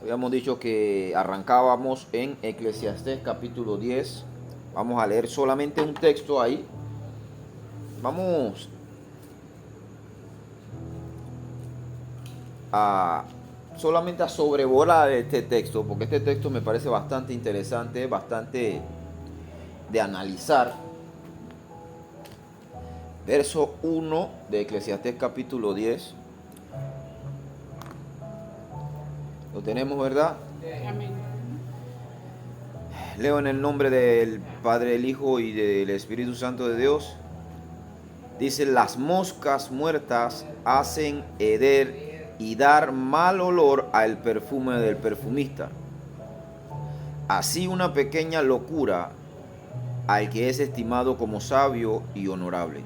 Habíamos dicho que arrancábamos en Eclesiastés capítulo 10. Vamos a leer solamente un texto ahí. Vamos a solamente a sobrevolar este texto, porque este texto me parece bastante interesante, bastante de analizar. Verso 1 de Eclesiastés capítulo 10. Lo tenemos, ¿verdad? Amén. Leo en el nombre del Padre, del Hijo y del Espíritu Santo de Dios. Dice: las moscas muertas hacen heder y dar mal olor al perfume del perfumista. Así una pequeña locura al que es estimado como sabio y honorable.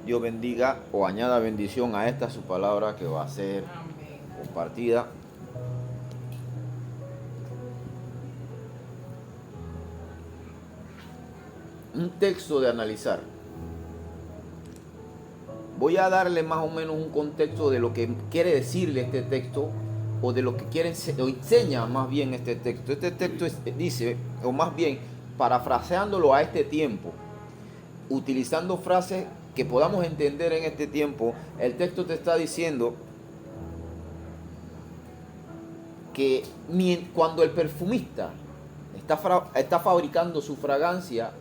Dios bendiga o añada bendición a esta su palabra que va a ser compartida. Un texto de analizar. Voy a darle más o menos un contexto de lo que quiere decirle este texto, o de lo que quiere o enseña más bien este texto. Este texto dice, o más bien parafraseándolo a este tiempo, utilizando frases que podamos entender en este tiempo, el texto te está diciendo que cuando el perfumista está fabricando su fragancia,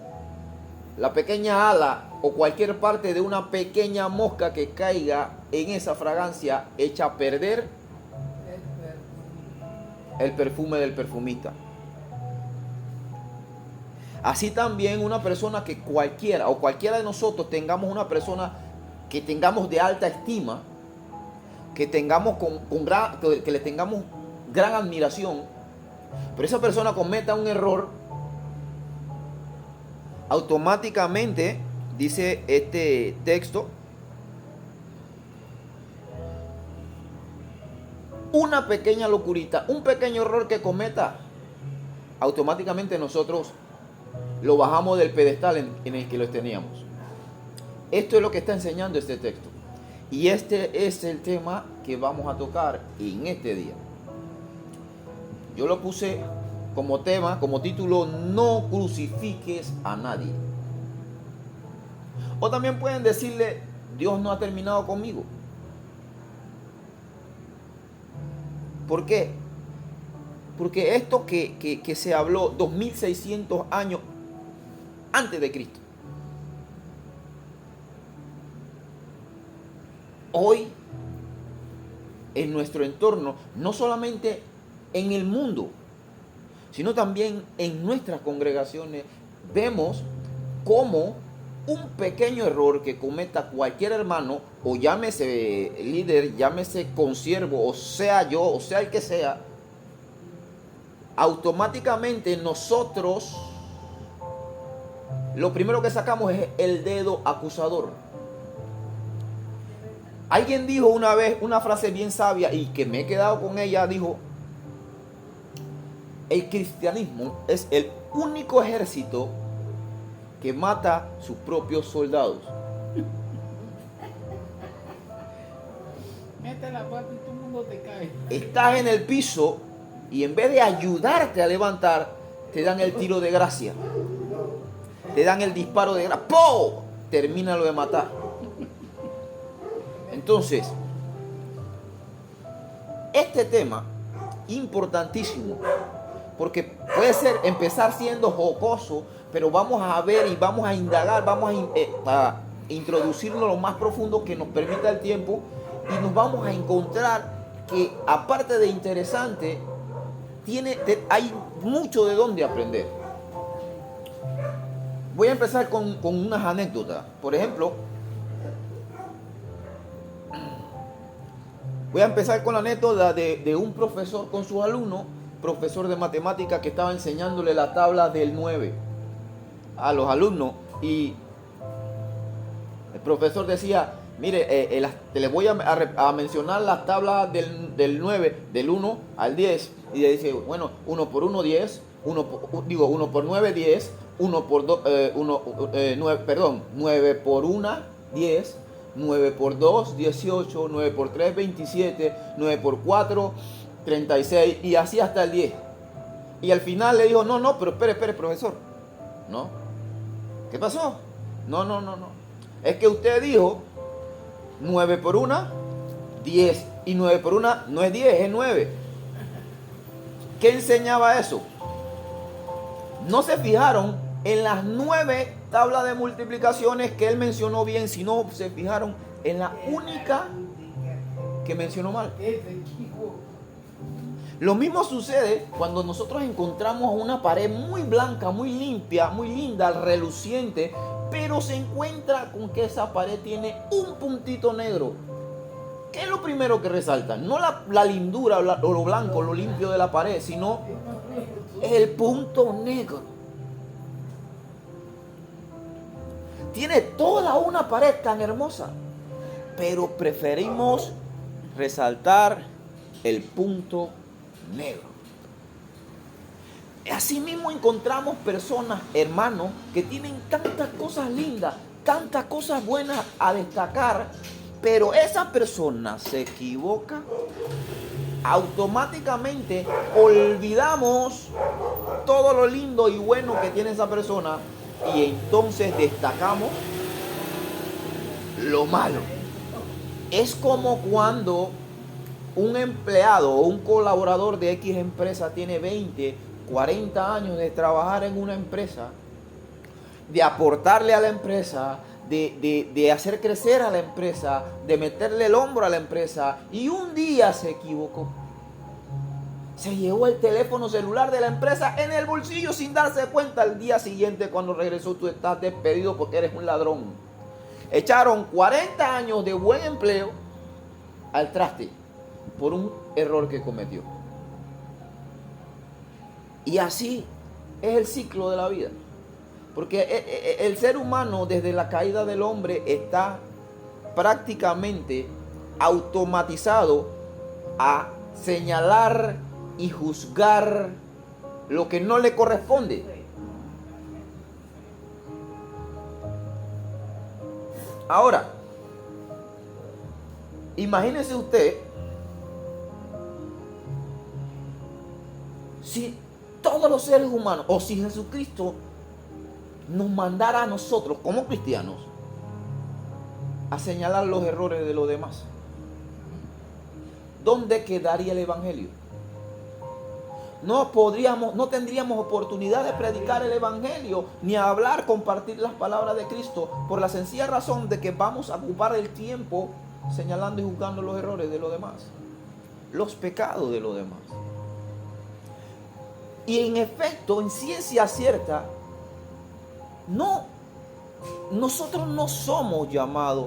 la pequeña ala o cualquier parte de una pequeña mosca que caiga en esa fragancia echa a perder el perfume del perfumista. Así también una persona que cualquiera de nosotros tengamos una persona que tengamos de alta estima, que tengamos que le tengamos gran admiración, pero esa persona cometa un error, automáticamente, dice este texto, una pequeña locurita, un pequeño error que cometa, automáticamente nosotros lo bajamos del pedestal en el que lo teníamos. Esto es lo que está enseñando este texto. Y este es el tema que vamos a tocar en este día. Yo lo puse como tema, como título: no crucifiques a nadie. O también pueden decirle: Dios no ha terminado conmigo. ¿Por qué? Porque esto que se habló 2600 años antes de Cristo, hoy en nuestro entorno, no solamente en el mundo, sino también en nuestras congregaciones, vemos cómo un pequeño error que cometa cualquier hermano, o llámese líder, llámese consiervo, o sea yo, o sea el que sea, automáticamente nosotros lo primero que sacamos es el dedo acusador. Alguien dijo una vez una frase bien sabia y que me he quedado con ella. Dijo: el cristianismo es el único ejército que mata sus propios soldados. Mete la pata y todo el mundo te cae. Estás en el piso y en vez de ayudarte a levantar, te dan el tiro de gracia. Te dan el disparo de gracia. ¡Po! Termina lo de matar. Entonces, este tema, importantísimo, porque puede ser empezar siendo jocoso, pero vamos a ver y vamos a indagar, vamos a introducirlo lo más profundo que nos permita el tiempo, y nos vamos a encontrar que, aparte de interesante, hay mucho de dónde aprender. Voy a empezar con unas anécdotas. Por ejemplo, voy a empezar con la anécdota de un profesor con sus alumnos, profesor de matemáticas, que estaba enseñándole la tabla del 9 a los alumnos, y el profesor decía: mire, les voy a mencionar las tablas del 9, del 1 al 10, y le dice: bueno, 1 por 1, 10, 1 por 9, 10, 9 por 1, 10, 9 por 2, 18, 9 por 3, 27, 9 por 4, 36 y así hasta el 10. Y al final le dijo, no, pero espere, profesor. ¿No? ¿Qué pasó? No. Es que usted dijo 9 por 1, 10. Y 9 por 1 no es 10, es 9. ¿Qué enseñaba eso? No se fijaron en las 9 tablas de multiplicaciones que él mencionó bien, sino se fijaron en la única que mencionó mal. Lo mismo sucede cuando nosotros encontramos una pared muy blanca, muy limpia, muy linda, reluciente, pero se encuentra con que esa pared tiene un puntito negro. ¿Qué es lo primero que resalta? No la lindura o lo blanco, lo limpio de la pared, sino el punto negro. Tiene toda una pared tan hermosa, pero preferimos resaltar el punto negro. Asimismo encontramos personas, hermanos, que tienen tantas cosas lindas, tantas cosas buenas a destacar, pero esa persona se equivoca, automáticamente olvidamos todo lo lindo y bueno que tiene esa persona y entonces destacamos lo malo. Es como cuando un empleado o un colaborador de X empresa tiene 20, 40 años de trabajar en una empresa, de aportarle a la empresa, de hacer crecer a la empresa, de meterle el hombro a la empresa, y un día se equivocó. Se llevó el teléfono celular de la empresa en el bolsillo sin darse cuenta. Al día siguiente, cuando regresó, tú estás despedido porque eres un ladrón. Echaron 40 años de buen empleo al traste por un error que cometió. Y así es el ciclo de la vida. Porque el ser humano desde la caída del hombre está prácticamente automatizado a señalar y juzgar lo que no le corresponde. Ahora, imagínese usted si todos los seres humanos, o si Jesucristo nos mandara a nosotros como cristianos a señalar los errores de los demás. ¿Dónde quedaría el evangelio? No tendríamos oportunidad de predicar el evangelio, ni hablar, compartir las palabras de Cristo, por la sencilla razón de que vamos a ocupar el tiempo señalando y juzgando los errores de los demás, los pecados de los demás. Y en efecto, en ciencia cierta, nosotros no somos llamados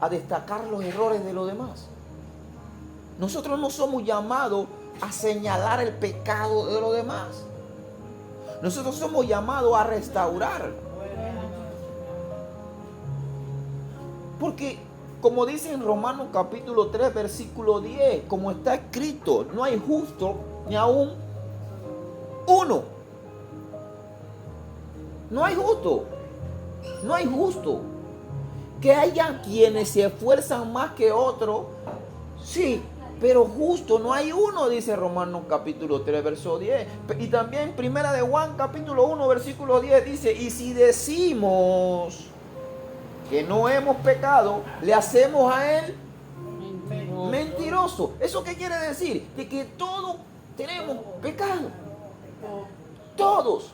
a destacar los errores de los demás. Nosotros no somos llamados a señalar el pecado de los demás. Nosotros somos llamados a restaurar. Porque, como dice en Romanos capítulo 3, versículo 10, como está escrito, no hay justo ni aún uno. No hay justo. No hay justo. Que haya quienes se esfuerzan más que otros, sí, pero justo no hay uno, dice Romanos capítulo 3, verso 10. Y también primera de Juan capítulo 1, versículo 10 dice, y si decimos que no hemos pecado, le hacemos a él mentiroso. ¿Eso qué quiere decir? De que todos tenemos pecado. Todos.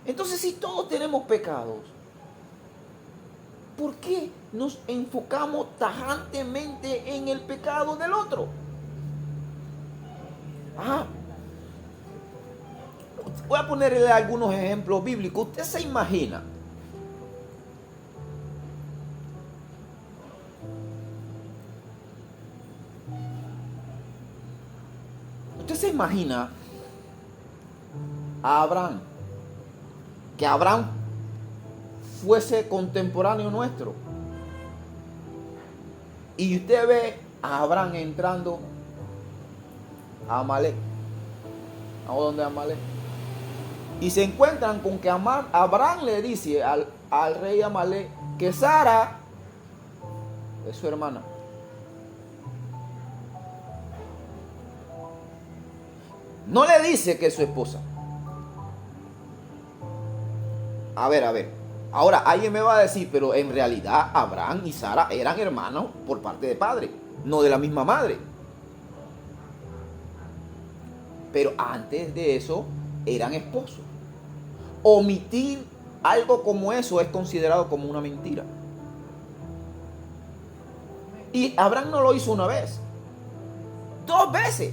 Entonces, si todos tenemos pecados, ¿por qué nos enfocamos tajantemente en el pecado del otro? Voy a ponerle algunos ejemplos bíblicos. Usted se imagina a Abraham, que Abraham fuese contemporáneo nuestro, y usted ve a Abraham entrando a Amalek. ¿A dónde es Amalek? Y se encuentran con que Abraham le dice al rey Amalek que Sara es su hermana. No le dice que es su esposa. A ver. Ahora alguien me va a decir, pero en realidad Abraham y Sara eran hermanos por parte de padre, no de la misma madre. Pero antes de eso eran esposos. Omitir algo como eso es considerado como una mentira. Y Abraham no lo hizo una vez, 2 veces.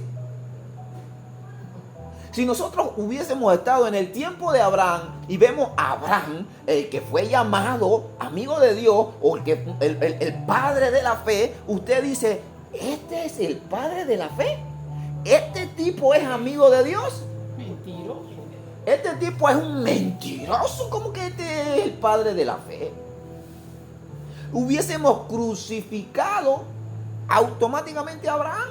Si nosotros hubiésemos estado en el tiempo de Abraham y vemos a Abraham, el que fue llamado amigo de Dios o el padre de la fe, usted dice, ¿este es el padre de la fe? ¿Este tipo es amigo de Dios? Mentiroso. Este tipo es un mentiroso. ¿Cómo que este es el padre de la fe? Hubiésemos crucificado automáticamente a Abraham.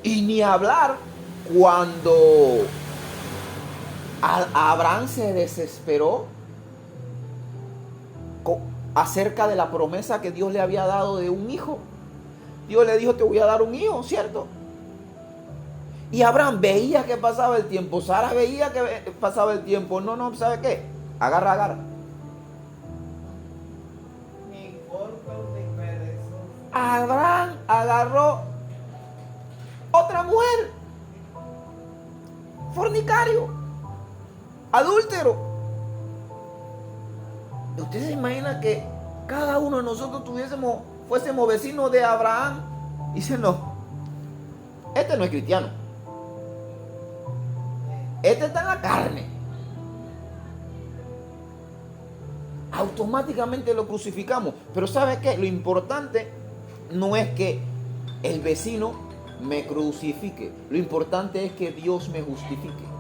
Y ni hablar cuando Abraham se desesperó acerca de la promesa que Dios le había dado de un hijo. Dios le dijo, te voy a dar un hijo, ¿cierto? Y Abraham veía que pasaba el tiempo. Sara veía que pasaba el tiempo. No, ¿sabe qué? Agarra. Abraham agarró otra mujer. Fornicario. Adúltero. ¿Usted se imagina que cada uno de nosotros fuésemos vecinos de Abraham? Y dice, no, este no es cristiano. Este está en la carne. Automáticamente lo crucificamos. Pero ¿sabe qué? Lo importante no es que el vecino me crucifique. Lo importante es que Dios me justifique.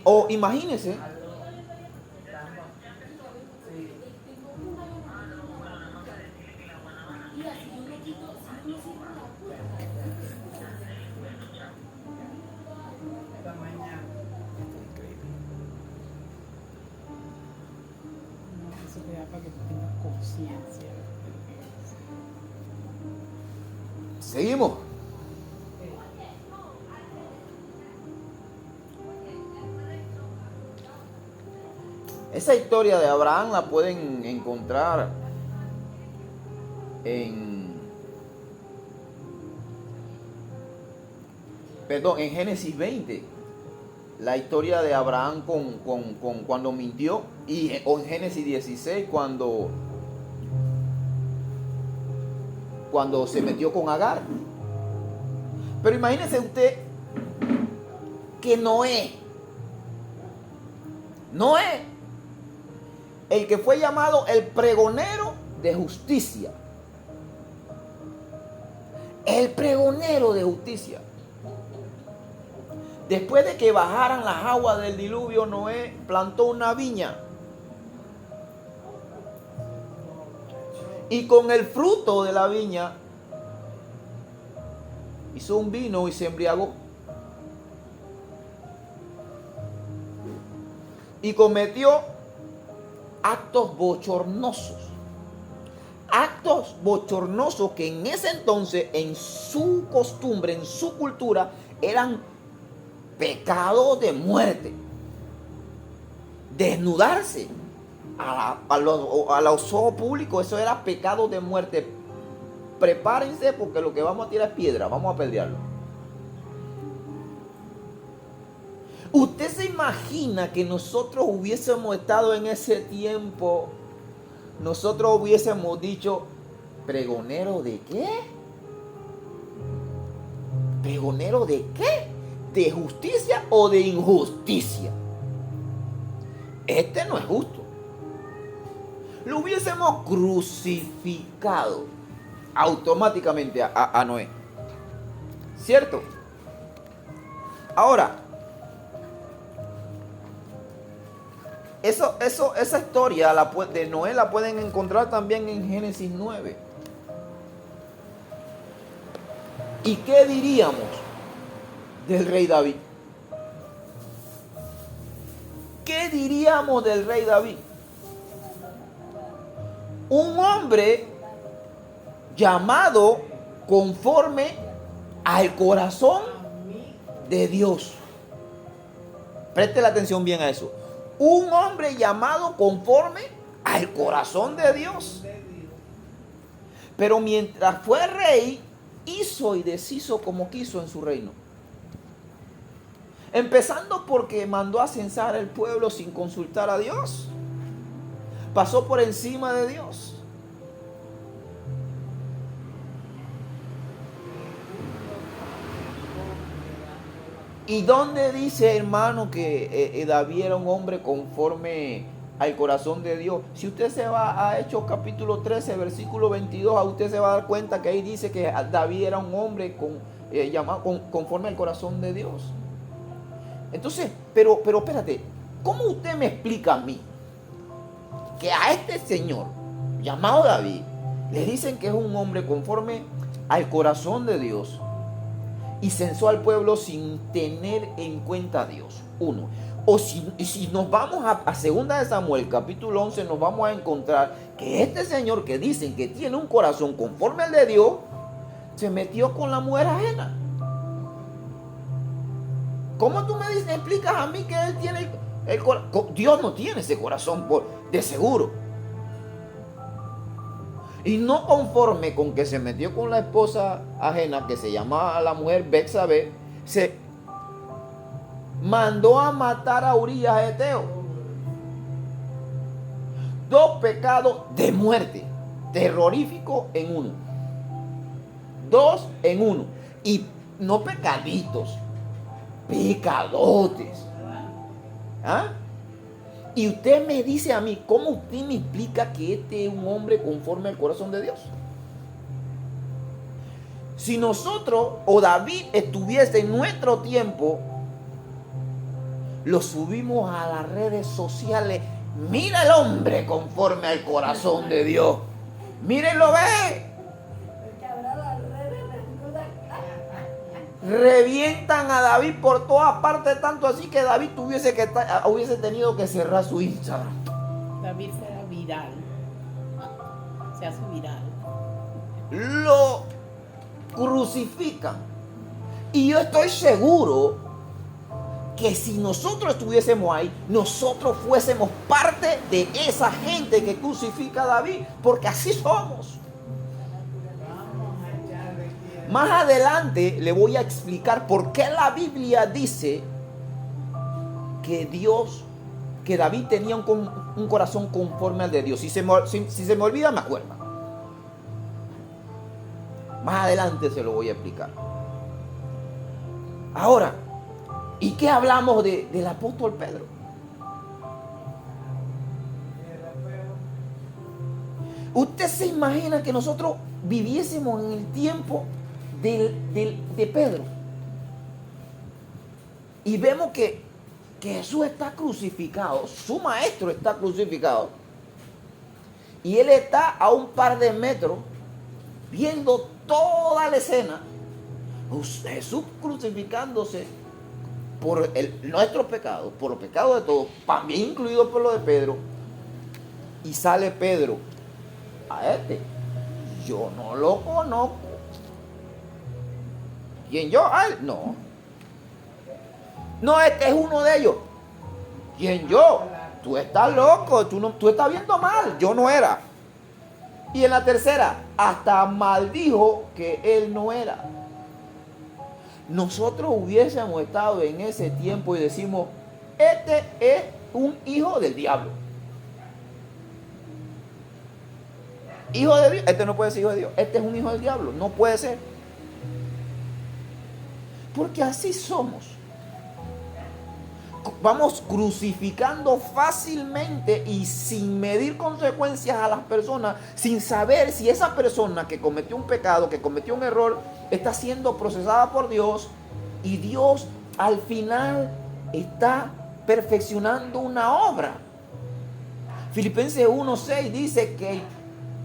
O imagínese. Eso te da para que tú tengas conciencia de lo que es. Seguimos. Esa historia de Abraham la pueden encontrar en Génesis 20. La historia de Abraham con cuando mintió, o en Génesis 16 cuando se metió con Agar. Pero imagínese usted que Noé, el que fue llamado el pregonero de justicia. El pregonero de justicia. Después de que bajaran las aguas del diluvio, Noé plantó una viña. Y con el fruto de la viña hizo un vino y se embriagó. Y cometió actos bochornosos. Actos bochornosos que en ese entonces, en su costumbre, en su cultura, eran pecados de muerte. Desnudarse a los ojos públicos, eso era pecado de muerte. Prepárense porque lo que vamos a tirar es piedra, vamos a pelearlo. ¿Usted se imagina que nosotros hubiésemos estado en ese tiempo? Nosotros hubiésemos dicho, ¿pregonero de qué? ¿Pregonero de qué? ¿De justicia o de injusticia? Este no es justo. Lo hubiésemos crucificado automáticamente a Noé. ¿Cierto? Ahora, esa historia de Noé la pueden encontrar también en Génesis 9. ¿Y qué diríamos del rey David? ¿Qué diríamos del rey David? Un hombre llamado conforme al corazón de Dios. Preste la atención bien a eso. Un hombre llamado conforme al corazón de Dios. Pero mientras fue rey, hizo y deshizo como quiso en su reino. Empezando porque mandó a censar el pueblo sin consultar a Dios. Pasó por encima de Dios. ¿Y dónde dice, hermano, que David era un hombre conforme al corazón de Dios? Si usted se va a Hechos capítulo 13, versículo 22, a usted se va a dar cuenta que ahí dice que David era un hombre llamado conforme al corazón de Dios. Entonces, pero espérate, ¿cómo usted me explica a mí que a este señor llamado David le dicen que es un hombre conforme al corazón de Dios y censó al pueblo sin tener en cuenta a Dios? Uno. O si nos vamos a 2 de Samuel capítulo 11, nos vamos a encontrar que este señor que dicen que tiene un corazón conforme al de Dios, se metió con la mujer ajena. ¿Cómo tú me explicas a mí que él tiene el corazón? Dios no tiene ese corazón de seguro. Y no conforme con que se metió con la esposa ajena, que se llamaba la mujer Betsabé, se mandó a matar a Urías Eteo. 2 pecados de muerte, terrorífico en uno. 2 en uno. Y no pecaditos, pecadotes. ¿Ah? Y usted me dice a mí, ¿cómo usted me explica que este es un hombre conforme al corazón de Dios? Si nosotros o David estuviese en nuestro tiempo, lo subimos a las redes sociales. Mira el hombre conforme al corazón de Dios. Mírenlo, ve. Revientan a David por todas partes, tanto así que David hubiese tenido que cerrar su Instagram. David será viral. Se hace viral. Lo crucifican. Y yo estoy seguro que si nosotros estuviésemos ahí, nosotros fuésemos parte de esa gente que crucifica a David, porque así somos. Más adelante le voy a explicar por qué la Biblia dice que David tenía un corazón conforme al de Dios. Si se me olvida, me acuerdo. Más adelante se lo voy a explicar. Ahora, ¿y qué hablamos del apóstol Pedro? ¿Usted se imagina que nosotros viviésemos en el tiempo de Pedro? Y vemos que Jesús está crucificado, su maestro está crucificado, y él está a un par de metros viendo toda la escena. Jesús crucificándose por nuestros pecados, por los pecados de todos, también incluido por los de Pedro. Y sale Pedro: a este yo no lo conozco. ¿Quién yo? A él. No, este es uno de ellos. ¿Quién yo? Tú estás loco, tú estás viendo mal, yo no era. Y en la tercera, hasta maldijo que él no era. Nosotros hubiésemos estado en ese tiempo y decimos: este es un hijo del diablo. Hijo de Dios, este no puede ser hijo de Dios, este es un hijo del diablo, no puede ser. Porque así somos. Vamos crucificando fácilmente y sin medir consecuencias a las personas, sin saber si esa persona que cometió un pecado, que cometió un error, está siendo procesada por Dios, y Dios al final está perfeccionando una obra. Filipenses 1:6 dice que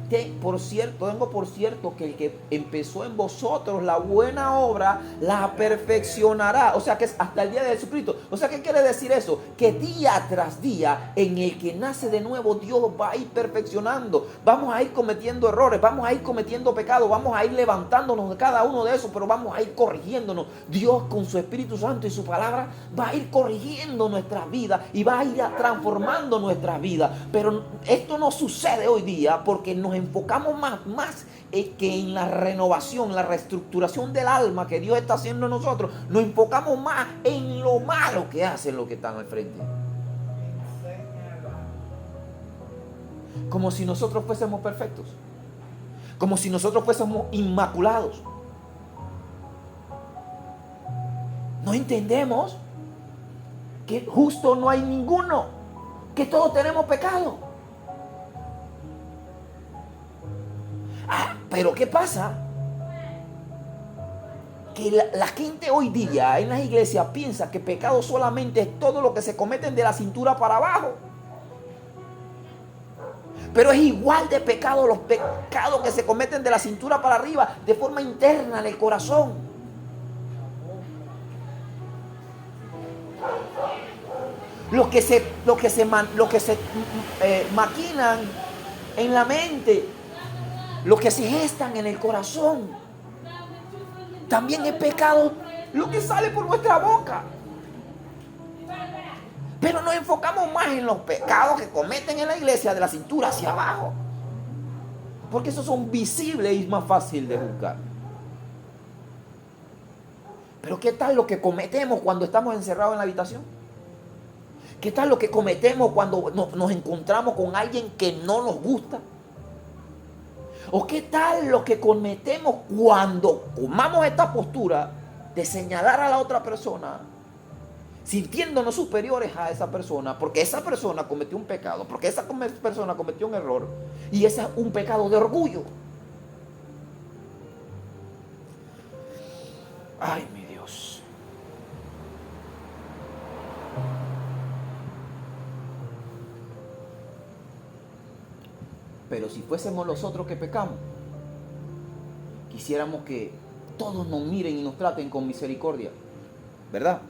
tengo por cierto que el que empezó en vosotros la buena obra la perfeccionará. O sea que es hasta el día de Jesucristo. O sea, ¿qué quiere decir eso? Que día tras día en el que nace de nuevo, Dios va a ir perfeccionando. Vamos a ir cometiendo errores, vamos a ir cometiendo pecados, vamos a ir levantándonos de cada uno de esos, pero vamos a ir corrigiéndonos. Dios con su Espíritu Santo y su palabra va a ir corrigiendo nuestras vidas y va a ir transformando nuestras vidas. Pero esto no sucede hoy día porque nos enfocamos más que en la renovación, la reestructuración del alma que Dios está haciendo en nosotros. Nos enfocamos más en lo malo que hacen los que están al frente. Como si nosotros fuésemos perfectos. Como si nosotros fuésemos inmaculados. No entendemos que justo no hay ninguno, que todos tenemos pecado. Pero ¿qué pasa? Que la gente hoy día en las iglesias piensa que pecado solamente es todo lo que se cometen de la cintura para abajo. Pero es igual de pecado los pecados que se cometen de la cintura para arriba, de forma interna en el corazón. Los que se maquinan en la mente, los que se gestan en el corazón, también es pecado lo que sale por nuestra boca. Pero nos enfocamos más en los pecados que cometen en la iglesia de la cintura hacia abajo, porque esos son visibles y es más fácil de juzgar. Pero ¿qué tal lo que cometemos cuando estamos encerrados en la habitación? ¿Qué tal lo que cometemos cuando nos encontramos con alguien que no nos gusta? ¿O qué tal lo que cometemos cuando tomamos esta postura de señalar a la otra persona, sintiéndonos superiores a esa persona, porque esa persona cometió un pecado, porque esa persona cometió un error, y ese es un pecado de orgullo? Ay, mi Dios. Pero si fuésemos los otros que pecamos, quisiéramos que todos nos miren y nos traten con misericordia, ¿verdad?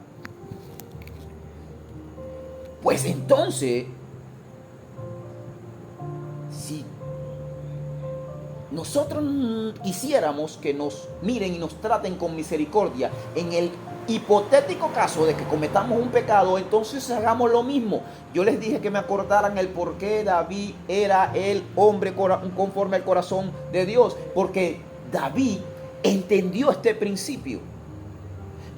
Pues entonces, si nosotros quisiéramos que nos miren y nos traten con misericordia, en el hipotético caso de que cometamos un pecado, entonces hagamos lo mismo. Yo les dije que me acordaran el por qué David era el hombre conforme al corazón de Dios, porque David entendió este principio.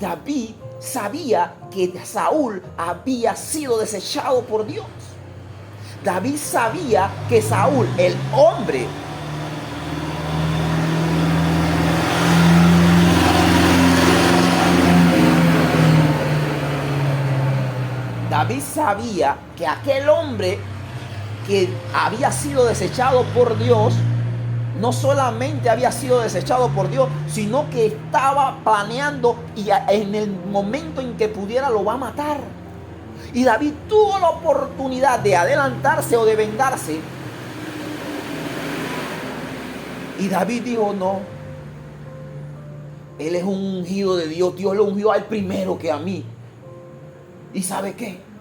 David sabía que Saúl había sido desechado por Dios. David sabía que Saúl, el hombre, David sabía que aquel hombre que había sido desechado por Dios, no solamente había sido desechado por Dios, sino que estaba planeando y en el momento en que pudiera lo va a matar. Y David tuvo la oportunidad de adelantarse o de vengarse. Y David dijo, no, él es un ungido de Dios, Dios lo ungió al primero que a mí. ¿Y sabe qué?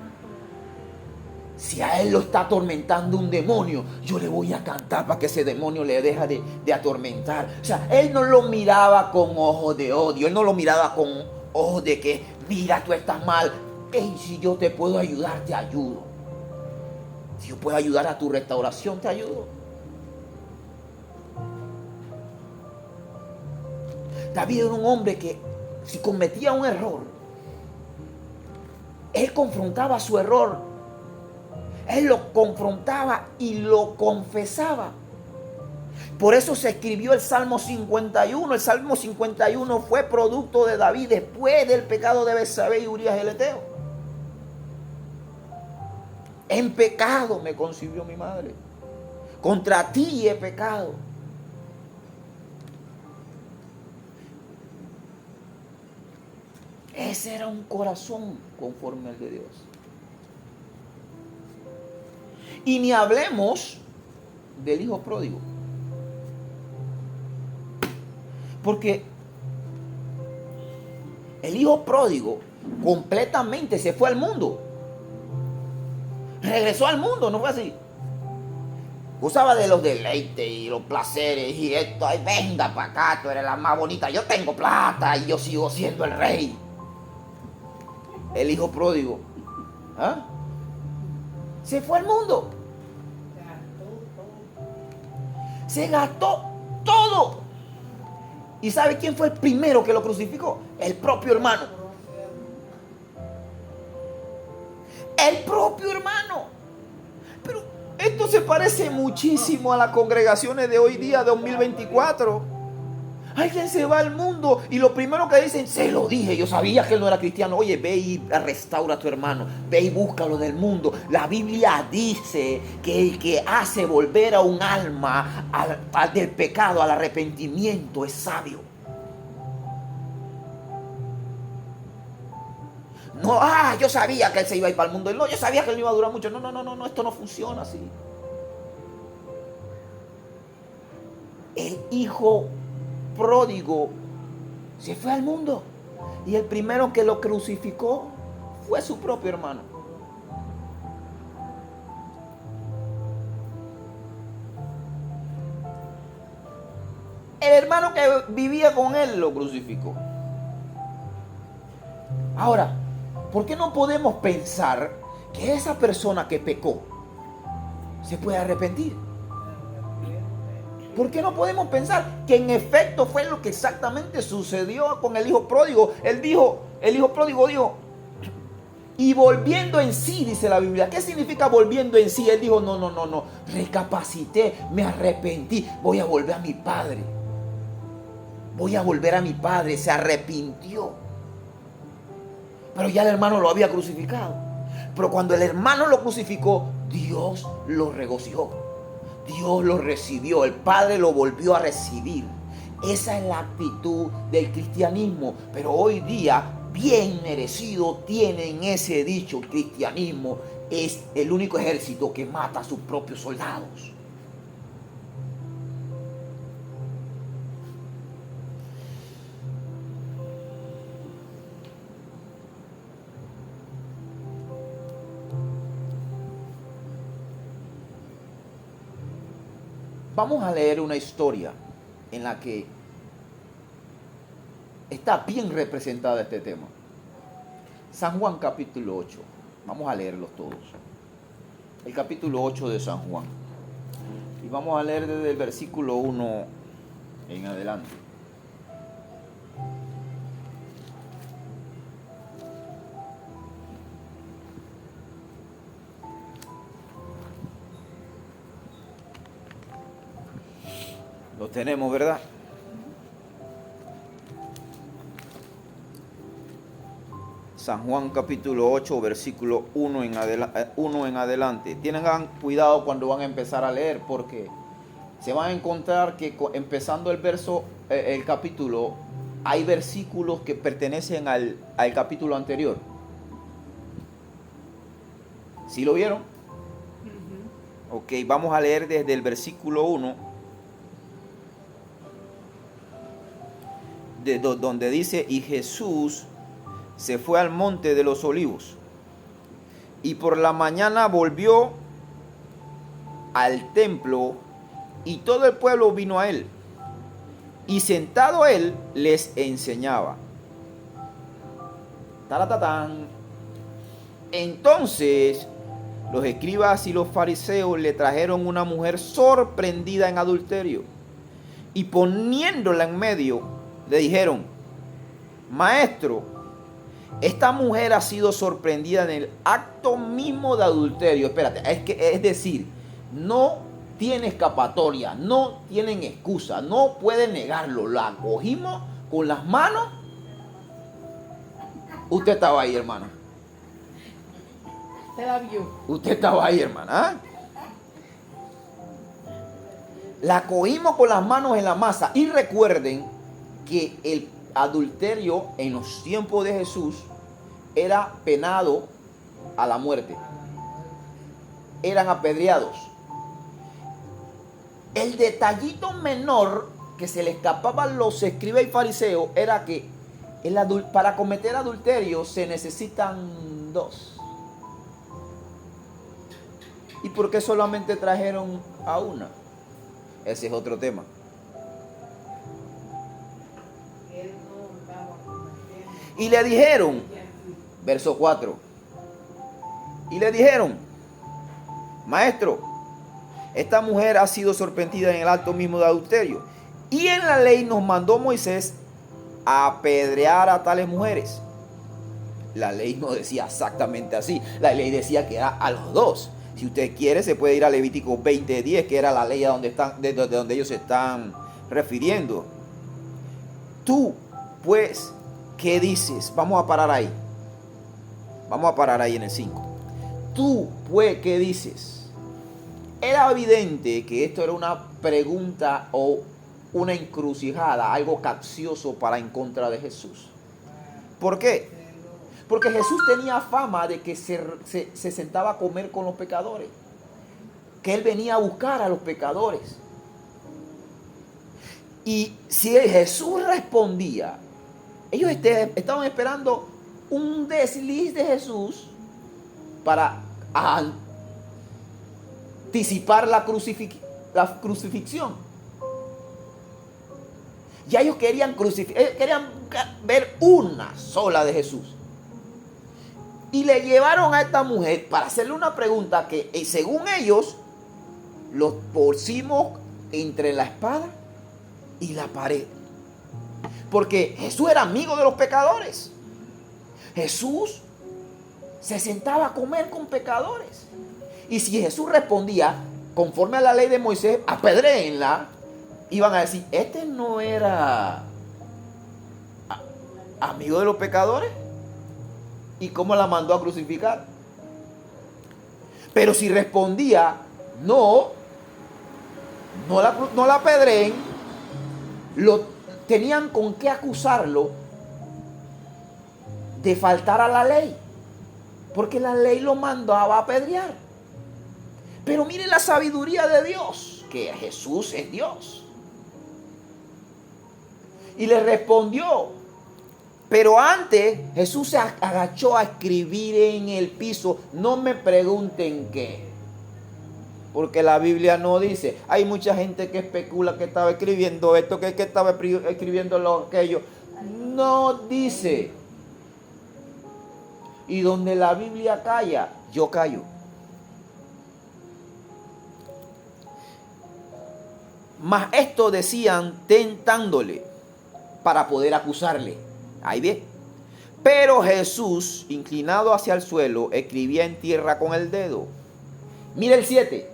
Si a él lo está atormentando un demonio, yo le voy a cantar para que ese demonio le deje de atormentar. O sea, él no lo miraba con ojos de odio, él no lo miraba con ojos de que, mira, tú estás mal. Hey, si yo te puedo ayudar, te ayudo. Si yo puedo ayudar a tu restauración, te ayudo. David era un hombre que, si cometía un error, él confrontaba su error. Él lo confrontaba y lo confesaba. Por eso se escribió el Salmo 51. El Salmo 51 fue producto de David después del pecado de Betsabé y Urías el Eteo. En pecado me concibió mi madre. Contra ti he pecado. Ese era un corazón conforme al de Dios. Y ni hablemos del hijo pródigo. Porque el hijo pródigo completamente se fue al mundo. Regresó al mundo, ¿no fue así? Usaba de los deleites y los placeres y esto. Ay, venga para acá, tú eres la más bonita. Yo tengo plata y yo sigo siendo el rey. El hijo pródigo, ¿ah?, se fue al mundo. Se gastó todo. ¿Y sabe quién fue el primero que lo crucificó? El propio hermano. El propio hermano. Pero esto se parece muchísimo a las congregaciones de hoy día, 2024. Alguien se va al mundo y lo primero que dicen, se lo dije, yo sabía que él no era cristiano. Oye, ve y restaura a tu hermano, ve y búscalo del mundo. La Biblia dice que el que hace volver a un alma del pecado, al arrepentimiento, es sabio. No, yo sabía que él se iba a ir para el mundo. No, yo sabía que él no iba a durar mucho. No, esto no funciona así. El hijo pródigo se fue al mundo y el primero que lo crucificó fue su propio hermano. El hermano que vivía con él lo crucificó. Ahora, ¿por qué no podemos pensar que esa persona que pecó se puede arrepentir? ¿Por qué no podemos pensar que en efecto fue lo que exactamente sucedió con el hijo pródigo? El hijo pródigo dijo, y volviendo en sí, dice la Biblia. ¿Qué significa volviendo en sí? Él dijo, no, recapacité, me arrepentí, voy a volver a mi padre. Voy a volver a mi padre, se arrepintió. Pero ya el hermano lo había crucificado. Pero cuando el hermano lo crucificó, Dios lo regocijó. Dios lo recibió, el Padre lo volvió a recibir. Esa es la actitud del cristianismo. Pero hoy día, bien merecido tienen ese dicho. El cristianismo es el único ejército que mata a sus propios soldados. Vamos a leer una historia en la que está bien representada este tema. San Juan capítulo 8. Vamos a leerlos todos. El capítulo 8 de San Juan. Y vamos a leer desde el versículo 1 en adelante. Lo tenemos, ¿verdad? San Juan capítulo 8, versículo 1 en adelante. Tengan cuidado cuando van a empezar a leer, porque se van a encontrar que empezando el capítulo, hay versículos que pertenecen al capítulo anterior. ¿Sí lo vieron? Ok, vamos a leer desde el versículo 1. Donde dice, y Jesús se fue al monte de los olivos, y por la mañana volvió al templo, y todo el pueblo vino a él, y sentado él les enseñaba. ¡Taratatán! Entonces los escribas y los fariseos le trajeron una mujer sorprendida en adulterio, y poniéndola en medio, le dijeron, maestro, esta mujer ha sido sorprendida en el acto mismo de adulterio. Espérate, es decir, no tiene escapatoria, no tienen excusa, no pueden negarlo. La cogimos con las manos. Usted estaba ahí, hermana. Usted la vio. Usted estaba ahí, hermana. La cogimos con las manos en la masa. Y recuerden que el adulterio en los tiempos de Jesús era penado a la muerte. Eran apedreados. El detallito menor que se le escapaban los escribas y fariseos era que para cometer adulterio se necesitan dos. ¿Y por qué solamente trajeron a una? Ese es otro tema. Y le dijeron, verso 4, y le dijeron, maestro, esta mujer ha sido sorprendida en el acto mismo de adulterio. Y en la ley nos mandó Moisés a apedrear a tales mujeres. La ley no decía exactamente así. La ley decía que era a los dos. Si usted quiere, se puede ir a Levítico 20:10, que era la ley de donde ellos se están refiriendo. Tú, pues, ¿qué dices? Vamos a parar ahí. Vamos a parar ahí en el 5. Tú, pues, ¿qué dices? Era evidente que esto era una pregunta o una encrucijada, algo capcioso para en contra de Jesús. ¿Por qué? Porque Jesús tenía fama de que se sentaba a comer con los pecadores. Que Él venía a buscar a los pecadores. Y si Jesús respondía, ellos estaban esperando un desliz de Jesús para anticipar la crucifixión. Ya ellos querían ver una sola de Jesús. Y le llevaron a esta mujer para hacerle una pregunta que, según ellos, los pusimos entre la espada y la pared. Porque Jesús era amigo de los pecadores. Jesús se sentaba a comer con pecadores. Y si Jesús respondía conforme a la ley de Moisés, apedréenla, iban a decir, este no era amigo de los pecadores. ¿Y cómo la mandó a crucificar? Pero si respondía, no la apedreen, tenían con qué acusarlo de faltar a la ley. Porque la ley lo mandaba a apedrear. Pero mire la sabiduría de Dios, que Jesús es Dios. Y le respondió. Pero antes Jesús se agachó a escribir en el piso. No me pregunten qué. Porque la Biblia no dice. Hay mucha gente que especula que estaba escribiendo esto, que estaba escribiendo aquello. No dice. Y donde la Biblia calla, yo callo. Mas esto decían tentándole para poder acusarle. Ahí bien. Pero Jesús, inclinado hacia el suelo, escribía en tierra con el dedo. Mira el 7.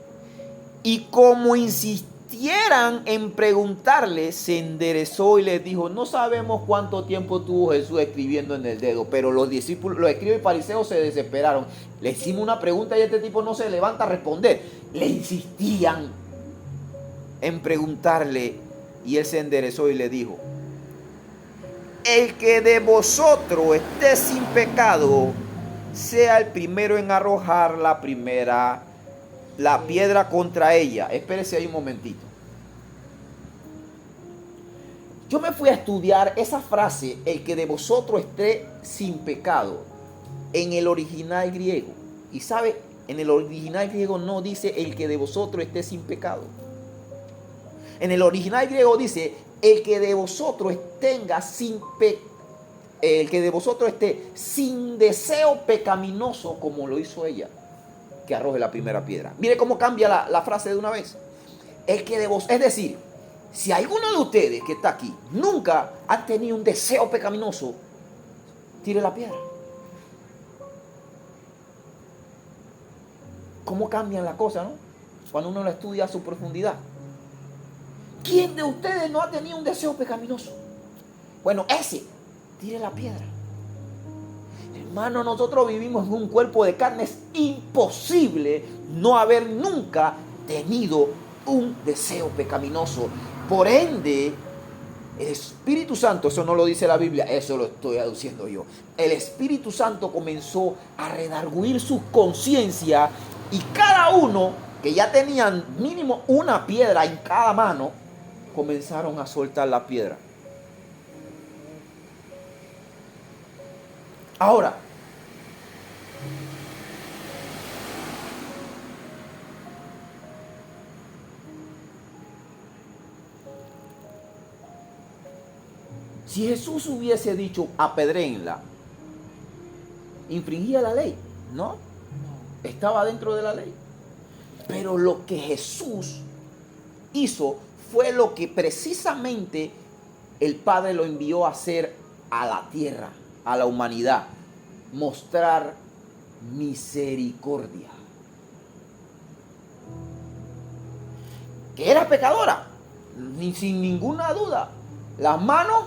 Y como insistieran en preguntarle, se enderezó y les dijo, no sabemos cuánto tiempo tuvo Jesús escribiendo en el dedo, pero los discípulos, los escribas y fariseos se desesperaron. Le hicimos una pregunta y este tipo no se levanta a responder. Le insistían en preguntarle y él se enderezó y le dijo, el que de vosotros esté sin pecado, sea el primero en arrojar la piedra contra ella. Espérese ahí un momentito. Yo me fui a estudiar esa frase, el que de vosotros esté sin pecado, en el original griego. Y sabe, en el original griego no dice el que de vosotros esté sin pecado. En el original griego dice el que de vosotros esté sin deseo pecaminoso, como lo hizo ella, que arroje la primera piedra. Mire cómo cambia la frase de una vez. El que de vos, es decir, si alguno de ustedes que está aquí nunca ha tenido un deseo pecaminoso, tire la piedra. ¿Cómo cambian las cosas, no? Cuando uno lo estudia a su profundidad. ¿Quién de ustedes no ha tenido un deseo pecaminoso? Bueno, ese, tire la piedra. Hermano, nosotros vivimos en un cuerpo de carne. Es imposible no haber nunca tenido un deseo pecaminoso. Por ende, el Espíritu Santo, eso no lo dice la Biblia, eso lo estoy aduciendo yo. El Espíritu Santo comenzó a redarguir su conciencia y cada uno que ya tenían mínimo una piedra en cada mano, comenzaron a soltar la piedra. Ahora, si Jesús hubiese dicho apedréenla, infringía la ley, ¿no? Estaba dentro de la ley. Pero lo que Jesús hizo fue lo que precisamente el Padre lo envió a hacer a la tierra, a la humanidad: mostrar misericordia. Que era pecadora, sin ninguna duda. Las manos,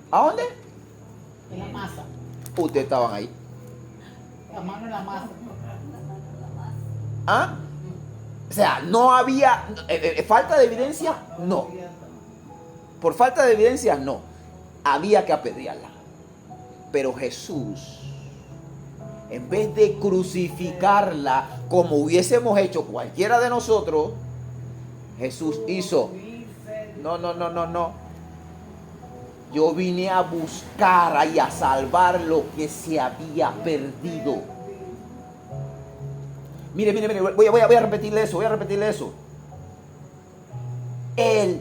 ¿a dónde? En la masa. Ustedes estaban ahí. La mano en la masa. ¿Ah? O sea, no había falta de evidencia, no. Por falta de evidencia, no. Había que apedrearla. Pero Jesús, en vez de crucificarla como hubiésemos hecho cualquiera de nosotros, Jesús hizo: no. Yo vine a buscar y a salvar lo que se había perdido. Mire, voy a repetirle eso, Él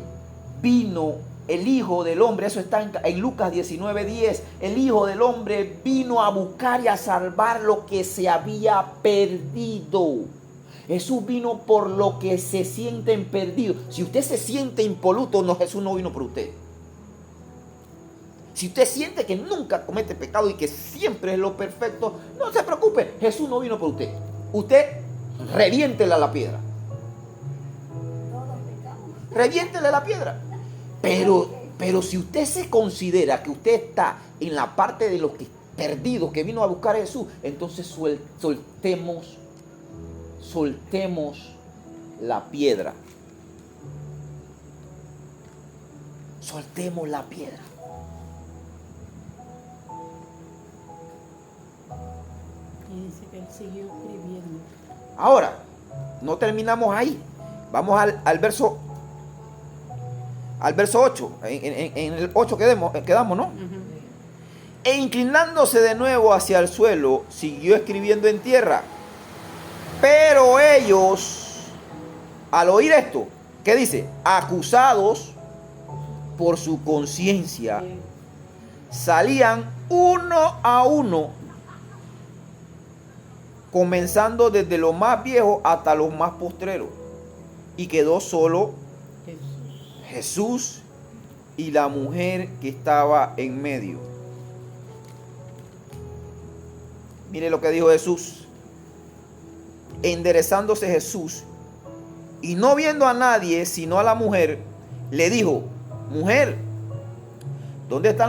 vino, el Hijo del Hombre, eso está en Lucas 19:10. El Hijo del Hombre vino a buscar y a salvar lo que se había perdido. Jesús vino por lo que se sienten perdidos. Si usted se siente impoluto, no, Jesús no vino por usted. Si usted siente que nunca comete pecado y que siempre es lo perfecto, no se preocupe, Jesús no vino por usted. Usted reviéntele la piedra. Reviéntele la piedra. Pero si usted se considera que usted está en la parte de los que perdidos que vino a buscar a Jesús, entonces soltemos la piedra. Soltemos la piedra. Y dice que él siguió escribiendo. Ahora, no terminamos ahí. Vamos al verso 8. En el 8 quedamos, ¿no? Uh-huh. E inclinándose de nuevo hacia el suelo, siguió escribiendo en tierra. Pero ellos, al oír esto, ¿qué dice? Acusados por su conciencia, salían uno a uno, comenzando desde los más viejos hasta los más postreros. Y quedó solo Jesús y la mujer que estaba en medio. Mire lo que dijo Jesús. Enderezándose Jesús y no viendo a nadie sino a la mujer, le dijo: mujer, ¿dónde están